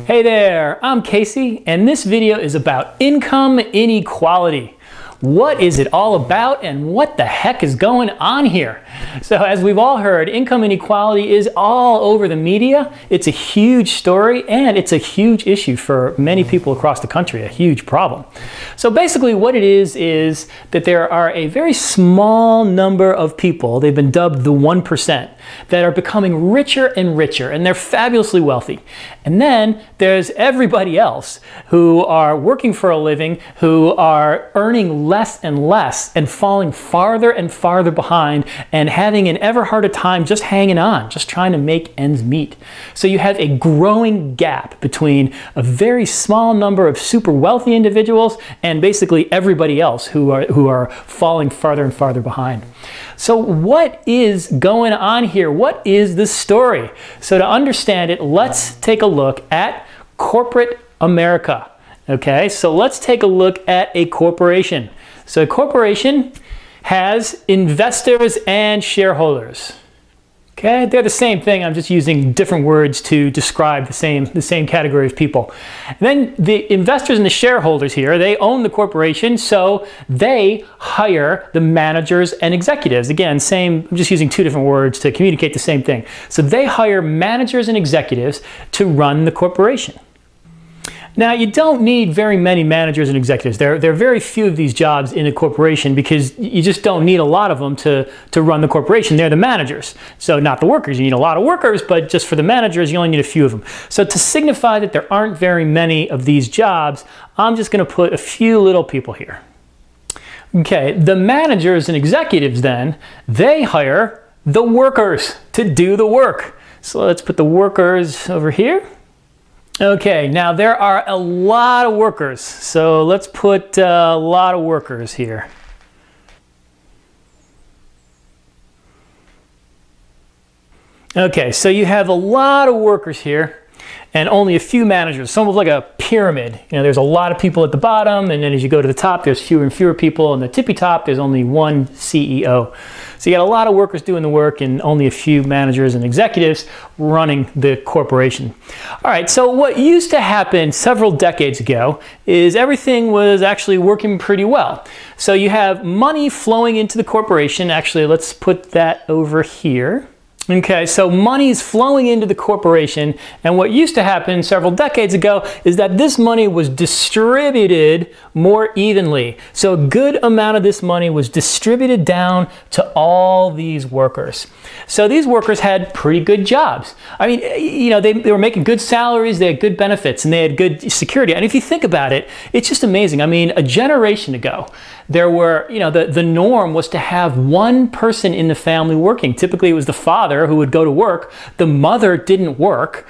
Hey there, I'm Casey, and this video is about income inequality. What is it all about and what the heck is going on here? So as we've all heard, income inequality is all over the media. It's a huge story and it's a huge issue for many people across the country, a huge problem. So basically what it is that there are a very small number of people, they've been dubbed the 1%, that are becoming richer and richer, and they're fabulously wealthy. And then there's everybody else who are working for a living, who are earning less and less and falling farther and farther behind and having an ever harder time just hanging on, just trying to make ends meet. So you have a growing gap between a very small number of super wealthy individuals and basically everybody else who are falling farther and farther behind. So what is going on here? What is the story? So to understand it, let's take a look at corporate America. Okay, so let's take a look at a corporation. So a corporation has investors and shareholders. Okay, they're the same thing. I'm just using different words to describe the same category of people. And then the investors and the shareholders here, they own the corporation, so they hire the managers and executives. Again, I'm just using two different words to communicate the same thing. So they hire managers and executives to run the corporation. Now, you don't need very many managers and executives. There are very few of these jobs in a corporation because you just don't need a lot of them to run the corporation. They're the managers, so not the workers. You need a lot of workers, but just for the managers, you only need a few of them. So to signify that there aren't very many of these jobs, I'm just going to put a few little people here. Okay, the managers and executives then, they hire the workers to do the work. So let's put the workers over here. Okay, now there are a lot of workers, so let's put a lot of workers here. Okay, so you have a lot of workers here and only a few managers. It's almost like a pyramid. You know, there's a lot of people at the bottom, and then as you go to the top, there's fewer and fewer people. And the tippy top, there's only one CEO. So you got a lot of workers doing the work and only a few managers and executives running the corporation. All right, so what used to happen several decades ago is everything was actually working pretty well. So you have money flowing into the corporation. Actually, let's put that over here. Okay, so money's flowing into the corporation, and what used to happen several decades ago is that this money was distributed more evenly. So a good amount of this money was distributed down to all these workers. So these workers had pretty good jobs. I mean, you know, they were making good salaries, they had good benefits, and they had good security. And if you think about it, it's just amazing. I mean, a generation ago, there were, you know, the norm was to have one person in the family working. Typically, it was the father who would go to work. The mother didn't work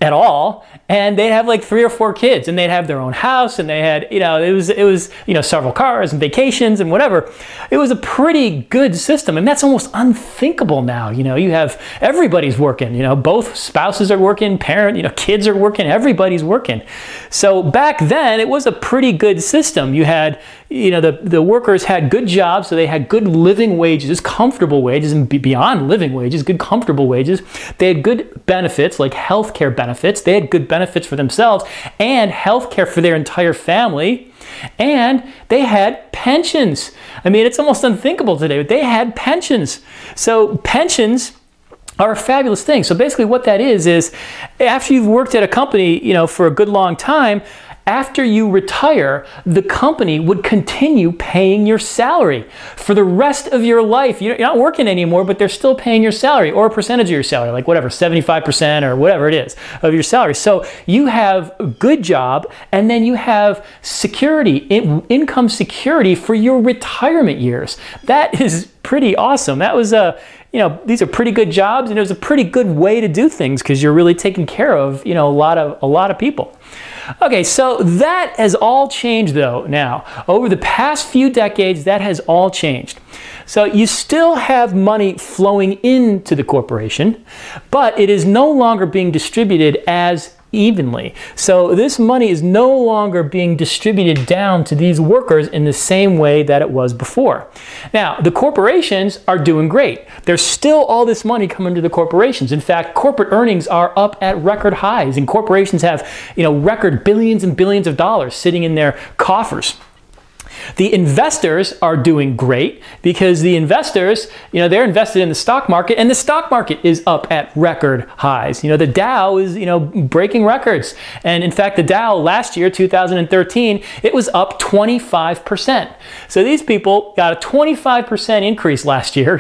at all, and they'd have like 3 or 4 kids, and they'd have their own house, and they had, you know, it was you know, several cars and vacations and whatever. It was a pretty good system, and that's almost unthinkable now. You know, you have everybody's working. You know, both spouses are working, kids are working, everybody's working. So back then, it was a pretty good system. You had, you know, the workers had good jobs, so they had good living wages, comfortable wages, and beyond living wages, good comfortable wages. They had good benefits like health care benefits. They had good benefits for themselves and health care for their entire family. And they had pensions. I mean, it's almost unthinkable today, but they had pensions. So pensions are a fabulous thing. So basically what that is after you've worked at a company, you know, for a good long time, after you retire, the company would continue paying your salary for the rest of your life. You're not working anymore, but they're still paying your salary, or a percentage of your salary, like whatever, 75% or whatever it is of your salary. So you have a good job, and then you have security, income security for your retirement years. That is pretty awesome. That was you know, these are pretty good jobs, and it was a pretty good way to do things because you're really taking care of, you know, a lot of people. Okay, so that has all changed though now. Over the past few decades, that has all changed. So you still have money flowing into the corporation, but it is no longer being distributed as evenly. So this money is no longer being distributed down to these workers in the same way that it was before. Now, the corporations are doing great. There's still all this money coming to the corporations. In fact, corporate earnings are up at record highs, and corporations have, record billions and billions of dollars sitting in their coffers. The investors are doing great because the investors, they're invested in the stock market, and the stock market is up at record highs. The Dow is, breaking records. And in fact, the Dow last year, 2013, it was up 25%. So these people got a 25% increase last year.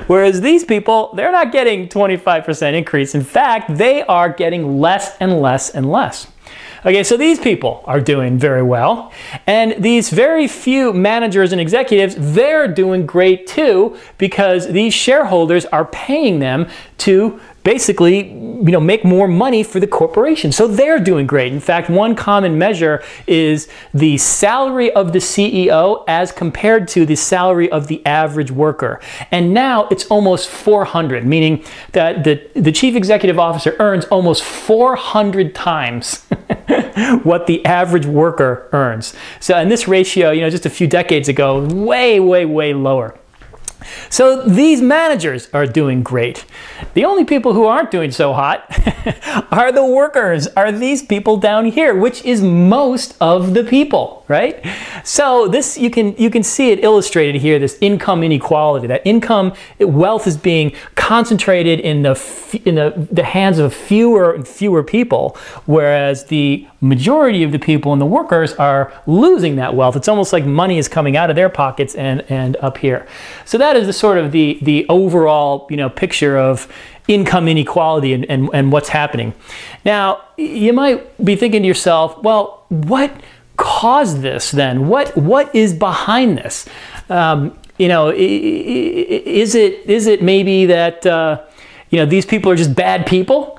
Whereas these people, they're not getting 25% increase. In fact, they are getting less and less and less. Okay, so these people are doing very well, and these very few managers and executives, they're doing great too, because these shareholders are paying them to basically, make more money for the corporation. So they're doing great. In fact, one common measure is the salary of the CEO as compared to the salary of the average worker. And now it's almost 400, meaning that the chief executive officer earns almost 400 times what the average worker earns. So, and this ratio, just a few decades ago, way, way, way lower. So these managers are doing great. The only people who aren't doing so hot are the workers, are these people down here, which is most of the people, right? So this, you can see it illustrated here, this income inequality, that wealth is being concentrated in the hands of fewer and fewer people, whereas the majority of the people and the workers are losing that wealth. It's almost like money is coming out of their pockets and up here. So that is the sort of the overall picture of income inequality and what's happening. Now, you might be thinking to yourself, well, what caused this then? What is behind this? Is it maybe that these people are just bad people?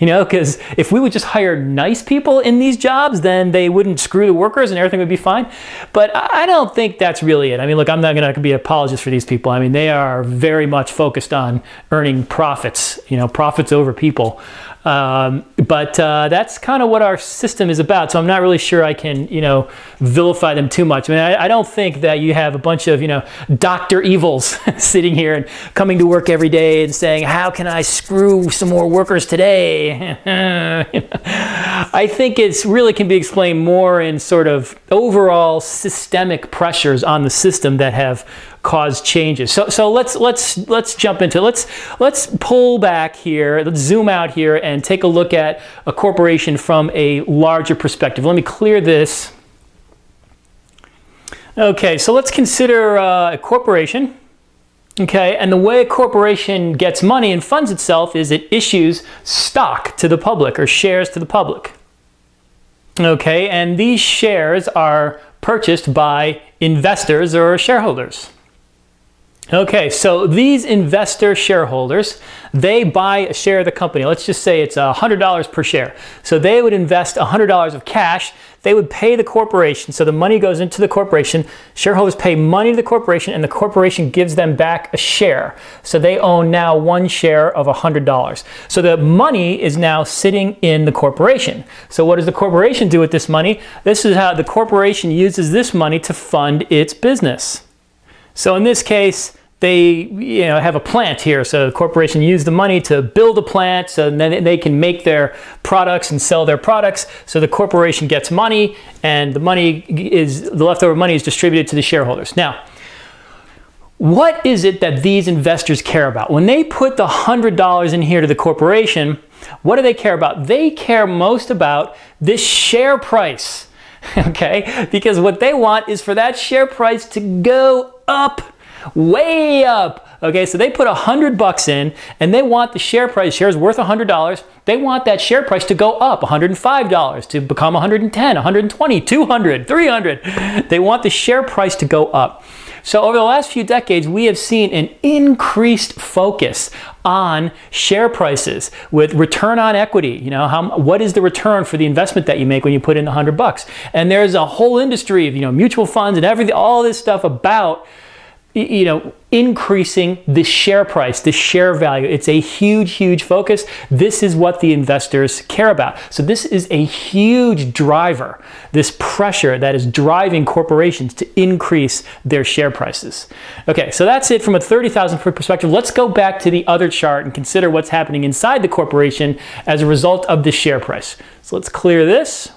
Because if we would just hire nice people in these jobs, then they wouldn't screw the workers and everything would be fine. But I don't think that's really it. I mean, look, I'm not going to be an apologist for these people. I mean, they are very much focused on earning profits, profits over people. But that's kind of what our system is about. So I'm not really sure I can, vilify them too much. I mean, I don't think that you have a bunch of, Dr. Evils sitting here and coming to work every day and saying, how can I screw some more workers today? I think it's really can be explained more in sort of overall systemic pressures on the system that have caused changes. So let's jump into it. Let's pull back here. Let's zoom out here and take a look at a corporation from a larger perspective. Let me clear this. Okay, so let's consider a corporation. Okay, and the way a corporation gets money and funds itself is it issues stock to the public or shares to the public. Okay, and these shares are purchased by investors or shareholders. Okay, so these investor shareholders, they buy a share of the company. Let's just say it's $100 per share. So they would invest $100 of cash. They would pay the corporation. So the money goes into the corporation. Shareholders pay money to the corporation, and the corporation gives them back a share. So they own now one share of $100. So the money is now sitting in the corporation. So what does the corporation do with this money? This is how the corporation uses this money to fund its business. So in this case, they have a plant here. So the corporation used the money to build a plant so then they can make their products and sell their products. So the corporation gets money, and the leftover money is distributed to the shareholders. Now, what is it that these investors care about? When they put the $100 in here to the corporation, what do they care about? They care most about this share price. Okay, because what they want is for that share price to go up, way up. Okay, so they put $100 in, and they want the share price, shares worth $100, they want that share price to go up $105, to become $110, $120, $200, $300. They want the share price to go up. So over the last few decades, we have seen an increased focus on share prices with return on equity. What is the return for the investment that you make when you put in the $100? And there's a whole industry of, mutual funds and everything, all this stuff about increasing the share price, the share value. It's a huge, huge focus. This is what the investors care about. So this is a huge driver, this pressure that is driving corporations to increase their share prices. Okay, so that's it from a 30,000 foot perspective. Let's go back to the other chart and consider what's happening inside the corporation as a result of the share price. So let's clear this.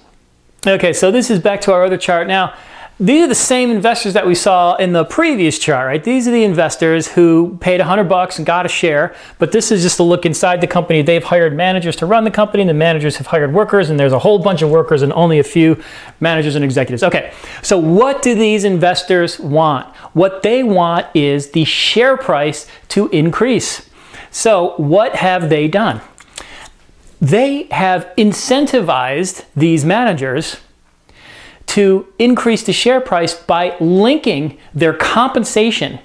Okay, so this is back to our other chart now. These are the same investors that we saw in the previous chart, right? These are the investors who paid $100 and got a share, but this is just a look inside the company. They've hired managers to run the company, and the managers have hired workers, and there's a whole bunch of workers and only a few managers and executives. Okay, so what do these investors want? What they want is the share price to increase. So what have they done? They have incentivized these managers to increase the share price by linking their compensation,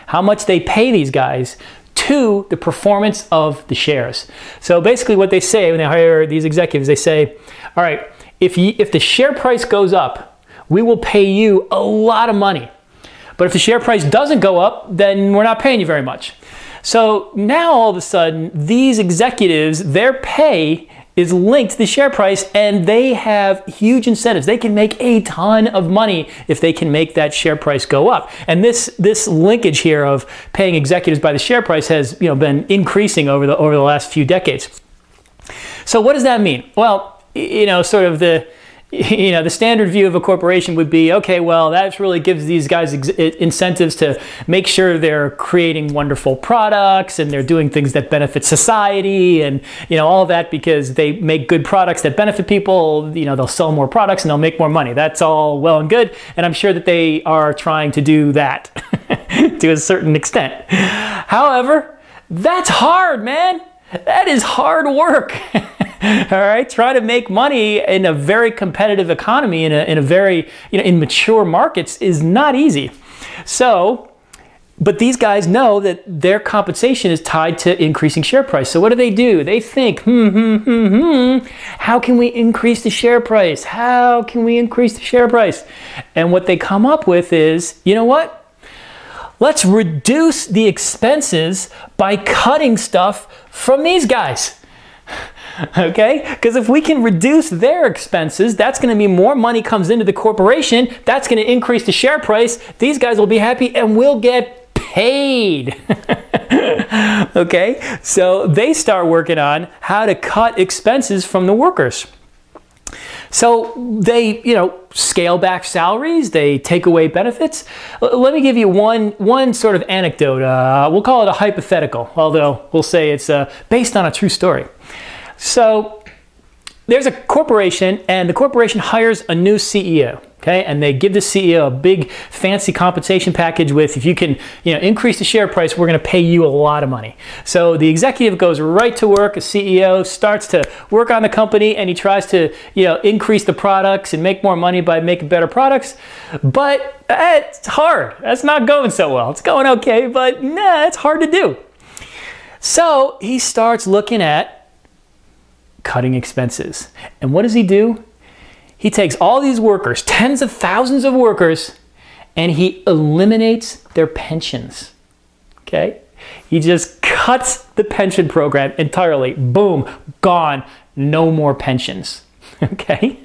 how much they pay these guys, to the performance of the shares. So basically what they say when they hire these executives, they say, all right, if the share price goes up, we will pay you a lot of money. But if the share price doesn't go up, then we're not paying you very much. So now all of a sudden, these executives, their pay is linked to the share price, and they have huge incentives. They can make a ton of money if they can make that share price go up. And this linkage here of paying executives by the share price has been increasing over the last few decades. So what does that mean? Well, sort of the standard view of a corporation would be, okay, well, that really gives these guys incentives to make sure they're creating wonderful products and they're doing things that benefit society and, all of that, because they make good products that benefit people. They'll sell more products and they'll make more money. That's all well and good. And I'm sure that they are trying to do that to a certain extent. However, that's hard, man. That is hard work. All right, try to make money in a very competitive economy, in a very, in mature markets is not easy. So, but these guys know that their compensation is tied to increasing share price. So what do? They think, how can we increase the share price? How can we increase the share price? And what they come up with is, you know what? Let's reduce the expenses by cutting stuff from these guys. Okay, because if we can reduce their expenses, that's going to mean more money comes into the corporation. That's going to increase the share price. These guys will be happy and we'll get paid. Okay, so they start working on how to cut expenses from the workers. So they, scale back salaries, they take away benefits. Let me give you one sort of anecdote. We'll call it a hypothetical, although we'll say it's based on a true story. So there's a corporation, and the corporation hires a new CEO. Okay, and they give the CEO a big fancy compensation package with, if you can increase the share price, we're going to pay you a lot of money. So the executive goes right to work, a CEO starts to work on the company, and he tries to increase the products and make more money by making better products. But it's hard. That's not going so well. It's going okay, but it's hard to do. So he starts looking at cutting expenses. And what does he do? He takes all these workers, tens of thousands of workers, and he eliminates their pensions. Okay? He just cuts the pension program entirely. Boom, gone, no more pensions. Okay?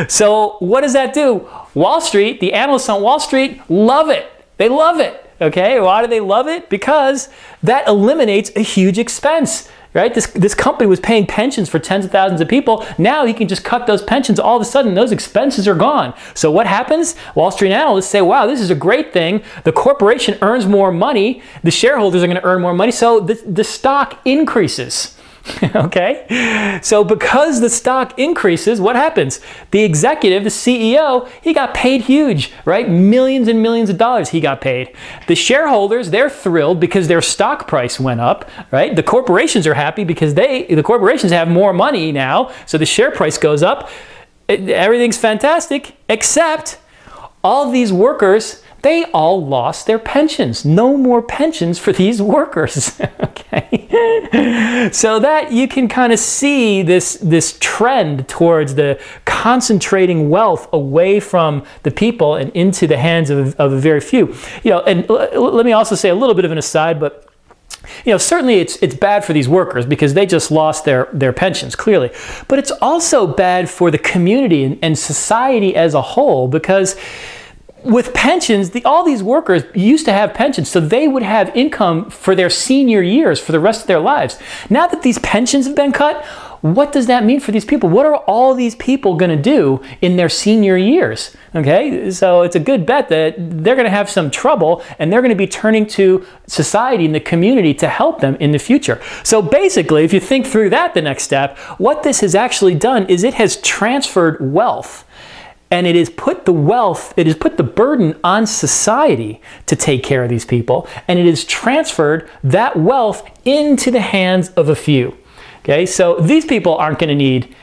So what does that do? Wall Street, the analysts on Wall Street love it. They love it. Okay? Why do they love it? Because that eliminates a huge expense. Right? This company was paying pensions for tens of thousands of people. Now he can just cut those pensions. All of a sudden, those expenses are gone. So what happens? Wall Street analysts say, wow, this is a great thing. The corporation earns more money. The shareholders are going to earn more money. So the stock increases. Okay? So because the stock increases, what happens? The executive, the CEO, he got paid huge, right? Millions and millions of dollars he got paid. The shareholders, they're thrilled because their stock price went up, right? The corporations are happy because the corporations have more money now, so the share price goes up. Everything's fantastic, except all these workers, they all lost their pensions. No more pensions for these workers. Okay, so that you can kind of see this trend towards the concentrating wealth away from the people and into the hands of a very few. And let me also say a little bit of an aside, but certainly it's bad for these workers because they just lost their pensions, clearly. But it's also bad for the community and society as a whole, because with pensions, all these workers used to have pensions, so they would have income for their senior years, for the rest of their lives. Now that these pensions have been cut, what does that mean for these people? What are all these people going to do in their senior years? Okay, so it's a good bet that they're going to have some trouble, and they're going to be turning to society and the community to help them in the future. So basically, if you think through that, the next step, what this has actually done is it has transferred wealth. And it has put the burden on society to take care of these people, and it has transferred that wealth into the hands of a few. Okay, so these people aren't going to need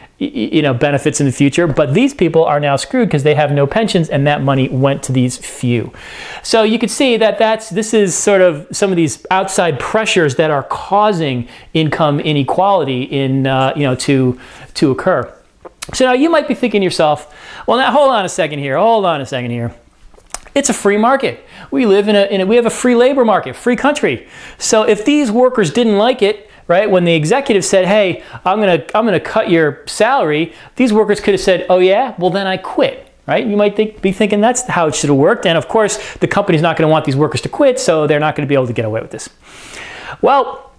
benefits in the future, but these people are now screwed because they have no pensions, and that money went to these few. So you can see that this is sort of some of these outside pressures that are causing income inequality to occur. So now you might be thinking to yourself, well, now hold on a second here. It's a free market. We live we have a free labor market, free country. So if these workers didn't like it, right, when the executive said, hey, I'm gonna cut your salary, these workers could have said, oh yeah, well then I quit. Right? You might be thinking that's how it should have worked. And of course, the company's not going to want these workers to quit, so they're not going to be able to get away with this. Well,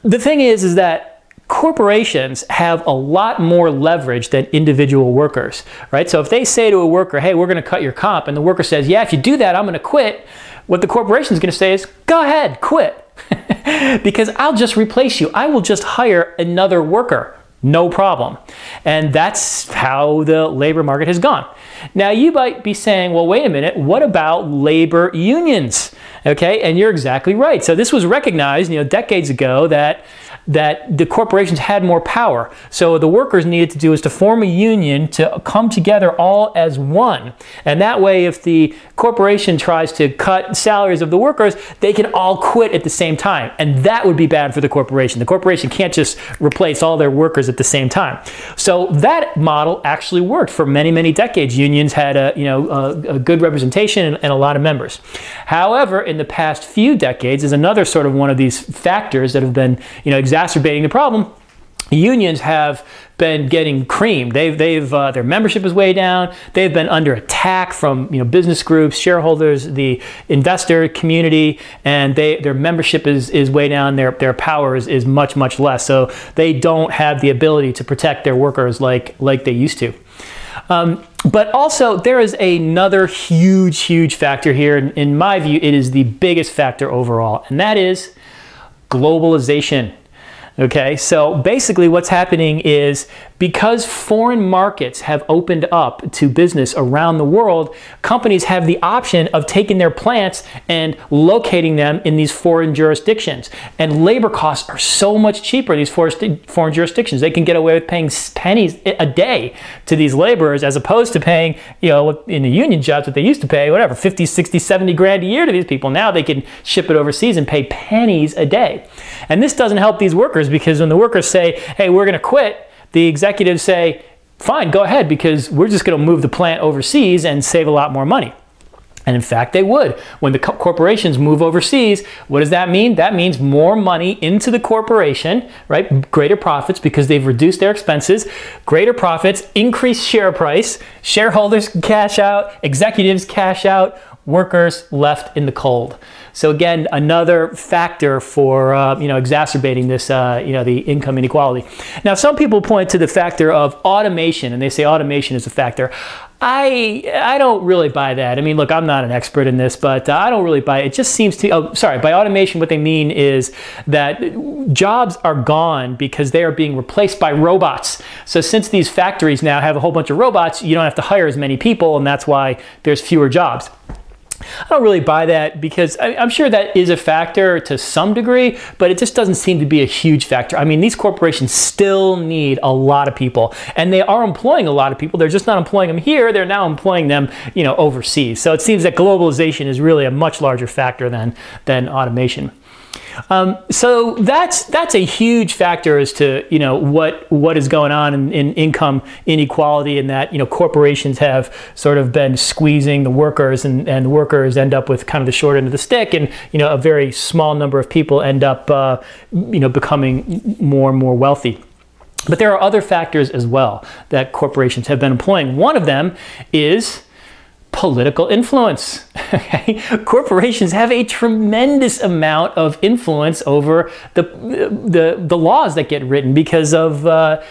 the thing is that corporations have a lot more leverage than individual workers, right? So if they say to a worker, hey, we're going to cut your comp, and the worker says, yeah, if you do that, I'm going to quit, what the corporation is going to say is, go ahead, quit. Because I'll just replace you. I will just hire another worker. No problem. And that's how the labor market has gone. Now you might be saying, well, wait a minute, what about labor unions? Okay, and you're exactly right. So this was recognized, decades ago that the corporations had more power. So the workers needed to do is to form a union to come together all as one. And that way, if the corporation tries to cut salaries of the workers, they can all quit at the same time. And that would be bad for the corporation. The corporation can't just replace all their workers at the same time. So that model actually worked for many, many decades. Unions had a good representation and a lot of members. However, in the past few decades is another sort of one of these factors that have been exacerbating the problem. Unions have been getting creamed. Their membership is way down. They've been under attack from business groups, shareholders, the investor community, and their membership is way down. Their power is much, much less. So they don't have the ability to protect their workers like they used to. But also there is another huge factor here. In my view, it is the biggest factor overall, and that is globalization. Okay, so basically what's happening is because foreign markets have opened up to business around the world, companies have the option of taking their plants and locating them in these foreign jurisdictions. And labor costs are so much cheaper in these foreign jurisdictions. They can get away with paying pennies a day to these laborers as opposed to paying, in the union jobs what they used to pay, whatever, 50, 60, 70 grand a year to these people. Now they can ship it overseas and pay pennies a day. And this doesn't help these workers, because when the workers say, hey, we're going to quit, the executives say, fine, go ahead, because we're just going to move the plant overseas and save a lot more money. And in fact, they would. When the corporations move overseas, what does that mean? That means more money into the corporation, right? Greater profits because they've reduced their expenses, greater profits, increased share price, shareholders cash out, executives cash out, workers left in the cold. So again, another factor for exacerbating this the income inequality. Now, some people point to the factor of automation, and they say automation is a factor. I don't really buy that. I mean, look, I'm not an expert in this, but I don't really buy it. It just seems to, by automation, what they mean is that jobs are gone because they are being replaced by robots. So since these factories now have a whole bunch of robots, you don't have to hire as many people, and that's why there's fewer jobs. I don't really buy that, because I'm sure that is a factor to some degree, but it just doesn't seem to be a huge factor. I mean, these corporations still need a lot of people, and they are employing a lot of people. They're just not employing them here. They're now employing them, overseas. So it seems that globalization is really a much larger factor than automation. So that's a huge factor as to what is going on in income inequality, and that corporations have sort of been squeezing the workers, and the workers end up with kind of the short end of the stick, and a very small number of people end up becoming more and more wealthy. But there are other factors as well that corporations have been employing. One of them is political influence. Okay? Corporations have a tremendous amount of influence over the laws that get written because of the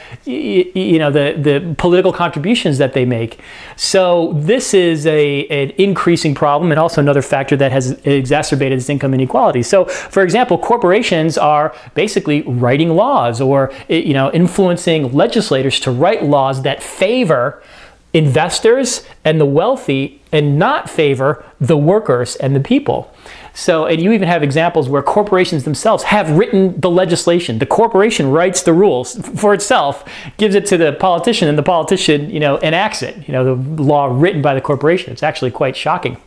political contributions that they make. So this is an increasing problem, and also another factor that has exacerbated this income inequality. So, for example, corporations are basically writing laws, or influencing legislators to write laws that favor investors and the wealthy, and not favor the workers and the people. So, and you even have examples where corporations themselves have written the legislation. The corporation writes the rules for itself, gives it to the politician, and the politician, enacts it. The law written by the corporation. It's actually quite shocking.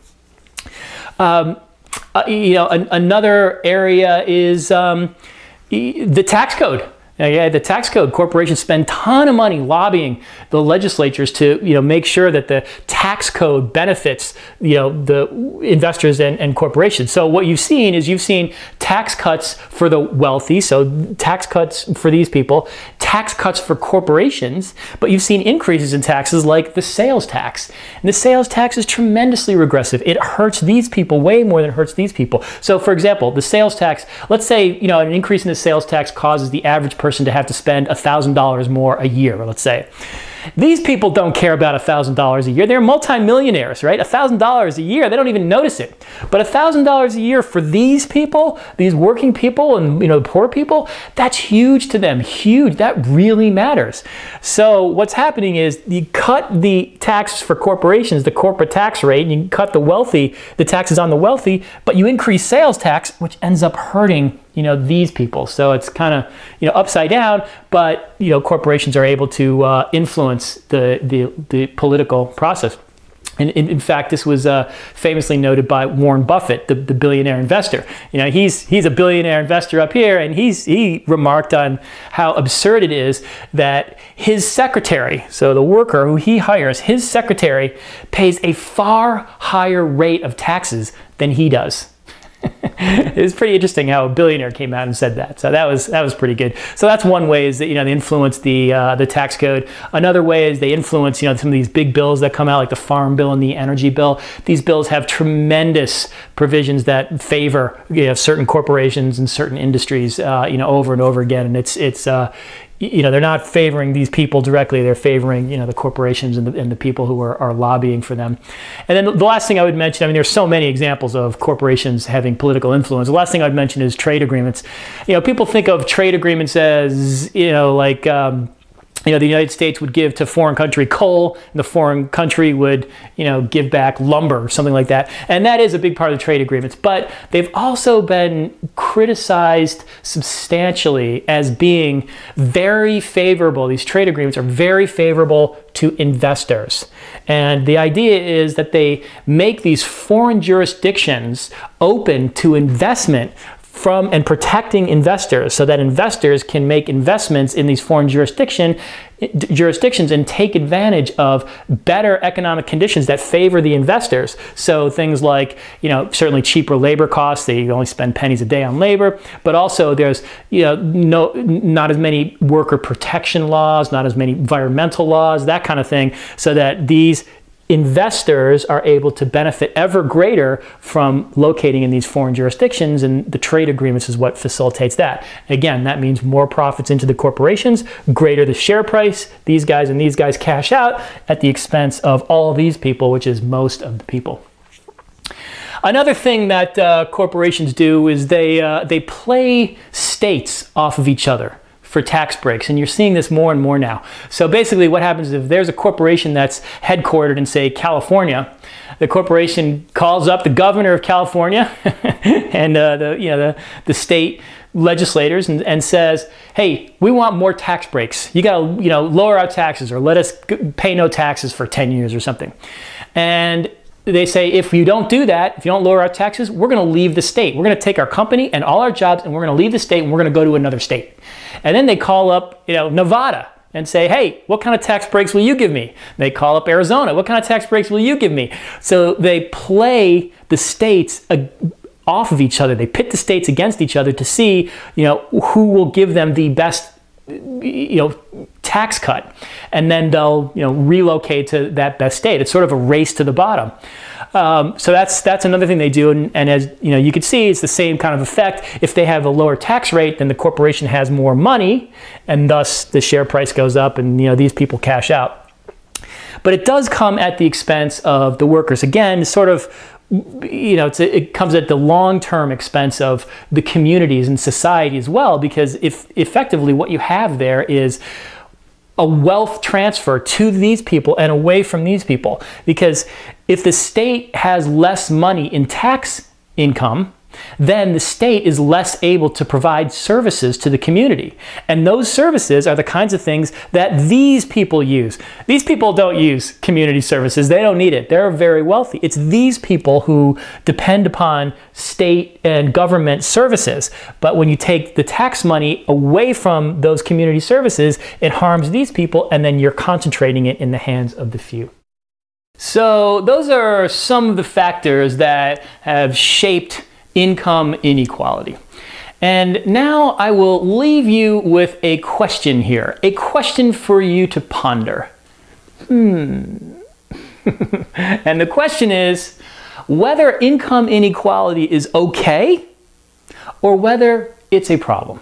Another area is the tax code. The tax code. Corporations spend a ton of money lobbying the legislatures to make sure that the tax code benefits the investors and corporations. So what you've seen is tax cuts for the wealthy, so tax cuts for these people, tax cuts for corporations, but you've seen increases in taxes like the sales tax. And the sales tax is tremendously regressive. It hurts these people way more than it hurts these people. So for example, the sales tax, let's say an increase in the sales tax causes the average person to have to spend $1,000 more a year, let's say. These people don't care about $1,000 a year. They're multimillionaires, right? $1,000 a year, they don't even notice it. But $1,000 a year for these people, these working people and poor people, that's huge to them. Huge. That really matters. So what's happening is you cut the taxes for corporations, the corporate tax rate, and you cut the taxes on the wealthy, but you increase sales tax, which ends up hurting these people. So it's kind of upside down, but corporations are able to influence the political process. And in fact, this was famously noted by Warren Buffett, the billionaire investor. He's a billionaire investor up here, and he remarked on how absurd it is that his secretary, so the worker who he hires, his secretary pays a far higher rate of taxes than he does. It was pretty interesting how a billionaire came out and said that. So that was pretty good. So that's one way, is that they influence the tax code. Another way is they influence some of these big bills that come out, like the Farm Bill and the Energy Bill. These bills have tremendous provisions that favor certain corporations and certain industries over and over again, and it's they're not favoring these people directly. They're favoring, the corporations and the people who are lobbying for them. And then the last thing I would mention, there's so many examples of corporations having political influence. The last thing I'd mention is trade agreements. People think of trade agreements as, the United States would give to foreign country coal, and the foreign country would, give back lumber or something like that. And that is a big part of the trade agreements. But they've also been criticized substantially as being very favorable. These trade agreements are very favorable to investors. And the idea is that they make these foreign jurisdictions open to investment from and protecting investors, so that investors can make investments in these foreign jurisdictions and take advantage of better economic conditions that favor the investors. So things like, certainly cheaper labor costs. They only spend pennies a day on labor, but also there's, not as many worker protection laws, not as many environmental laws, that kind of thing, so that these investors are able to benefit ever greater from locating in these foreign jurisdictions, and the trade agreements is what facilitates that. Again, that means more profits into the corporations, greater the share price. These guys and these guys cash out at the expense of all these people, which is most of the people. Another thing that corporations do is they play states off of each other. for tax breaks, and you're seeing this more and more now. So basically what happens is if there's a corporation that's headquartered in, say, California, the corporation calls up the governor of California and the state legislators and says, hey, we want more tax breaks. You got to lower our taxes, or let us pay no taxes for 10 years or something. And they say, if you don't do that, if you don't lower our taxes, we're going to leave the state. We're going to take our company and all our jobs, and we're going to leave the state, and we're going to go to another state. And then they call up, Nevada and say, hey, what kind of tax breaks will you give me? They call up Arizona. What kind of tax breaks will you give me? So they play the states off of each other. They pit the states against each other to see, who will give them the best, tax cut, and then they'll relocate to that best state. It's sort of a race to the bottom. So that's another thing they do, and as you can see, it's the same kind of effect. If they have a lower tax rate, then the corporation has more money, and thus the share price goes up, and these people cash out. But it does come at the expense of the workers. Again, sort of, it comes at the long-term expense of the communities and society as well, because if effectively what you have there is a wealth transfer to these people and away from these people. Because if the state has less money in tax income, then the state is less able to provide services to the community. And those services are the kinds of things that these people use. These people don't use community services. They don't need it. They're very wealthy. It's these people who depend upon state and government services. But when you take the tax money away from those community services, it harms these people, and then you're concentrating it in the hands of the few. So those are some of the factors that have shaped income inequality. And now I will leave you with a question here, a question for you to ponder. And the question is whether income inequality is okay or whether it's a problem.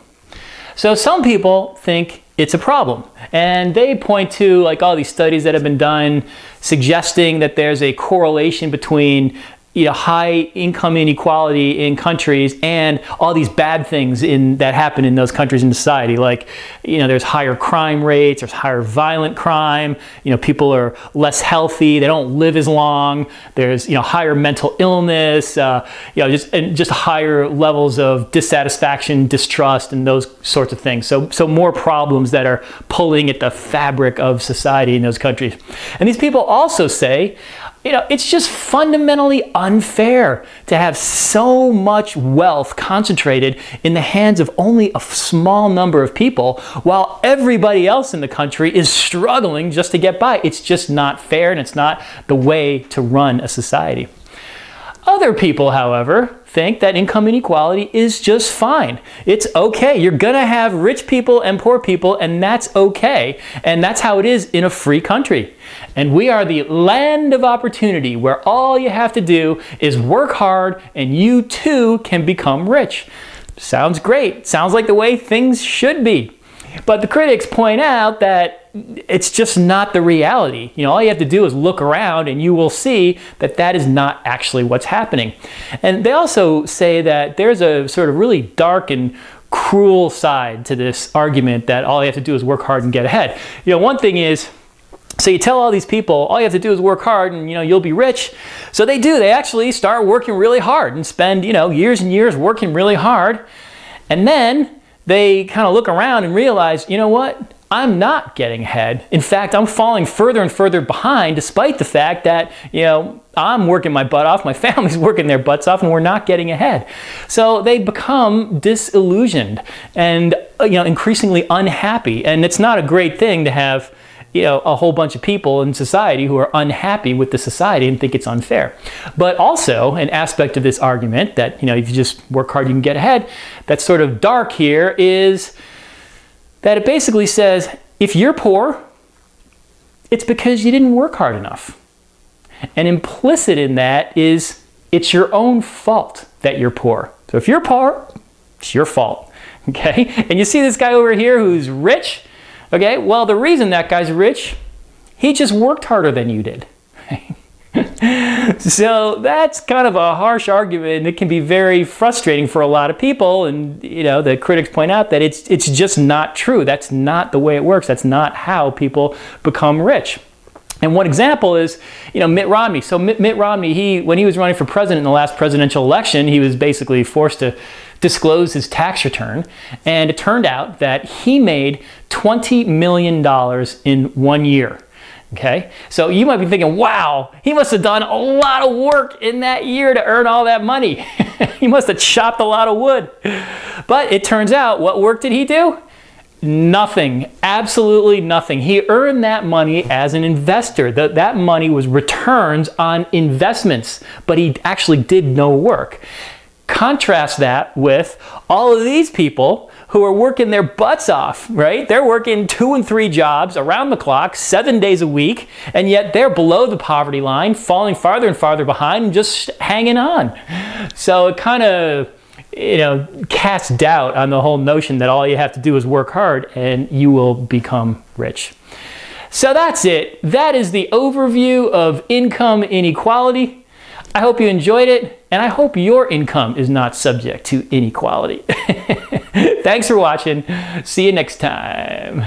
So some people think it's a problem, and they point to all these studies that have been done suggesting that there's a correlation between high income inequality in countries and all these bad things that happen in those countries in society. There's higher crime rates, there's higher violent crime, people are less healthy, they don't live as long, there's, higher mental illness, just higher levels of dissatisfaction, distrust, and those sorts of things. So more problems that are pulling at the fabric of society in those countries. And these people also say, it's just fundamentally unfair to have so much wealth concentrated in the hands of only a small number of people while everybody else in the country is struggling just to get by. It's just not fair, and it's not the way to run a society. Other people, however, think that income inequality is just fine. It's okay. You're gonna have rich people and poor people, and that's okay. And that's how it is in a free country. And we are the land of opportunity, where all you have to do is work hard and you too can become rich. Sounds great. Sounds like the way things should be. But the critics point out that it's just not the reality. All you have to do is look around and you will see that that is not actually what's happening. And they also say that there's a sort of really dark and cruel side to this argument that all you have to do is work hard and get ahead. One thing is, so you tell all these people, all you have to do is work hard and you'll be rich. So they do. They actually start working really hard and spend years and years working really hard. And then they kind of look around and realize, what? I'm not getting ahead. In fact, I'm falling further and further behind, despite the fact that, I'm working my butt off, my family's working their butts off, and we're not getting ahead. So they become disillusioned and, increasingly unhappy. And it's not a great thing to have, a whole bunch of people in society who are unhappy with the society and think it's unfair. But also an aspect of this argument that, if you just work hard, you can get ahead, that's sort of dark here, is that it basically says, if you're poor, it's because you didn't work hard enough. And implicit in that is it's your own fault that you're poor. So if you're poor, it's your fault, okay? And you see this guy over here who's rich. Okay, well, the reason that guy's rich, he just worked harder than you did. So that's kind of a harsh argument. It can be very frustrating for a lot of people. And, you know, the critics point out that it's just not true. That's not the way it works. That's not how people become rich. And one example is, you know, Mitt Romney. So Mitt Romney, when he was running for president in the last presidential election, he was basically forced to disclose his tax return. And it turned out that he made $20 million in 1 year. Okay, so you might be thinking, wow, he must have done a lot of work in that year to earn all that money. He must have chopped a lot of wood. But it turns out, what work did he do? Nothing, absolutely nothing. He earned that money as an investor. That money was returns on investments, but he actually did no work. Contrast that with all of these people who are working their butts off, right? They're working 2 and 3 jobs around the clock, 7 days a week, and yet they're below the poverty line, falling farther and farther behind, and just hanging on. So it kind of, you know, casts doubt on the whole notion that all you have to do is work hard and you will become rich. So that's it. That is the overview of income inequality. I hope you enjoyed it, and I hope your income is not subject to inequality. Thanks for watching. See you next time.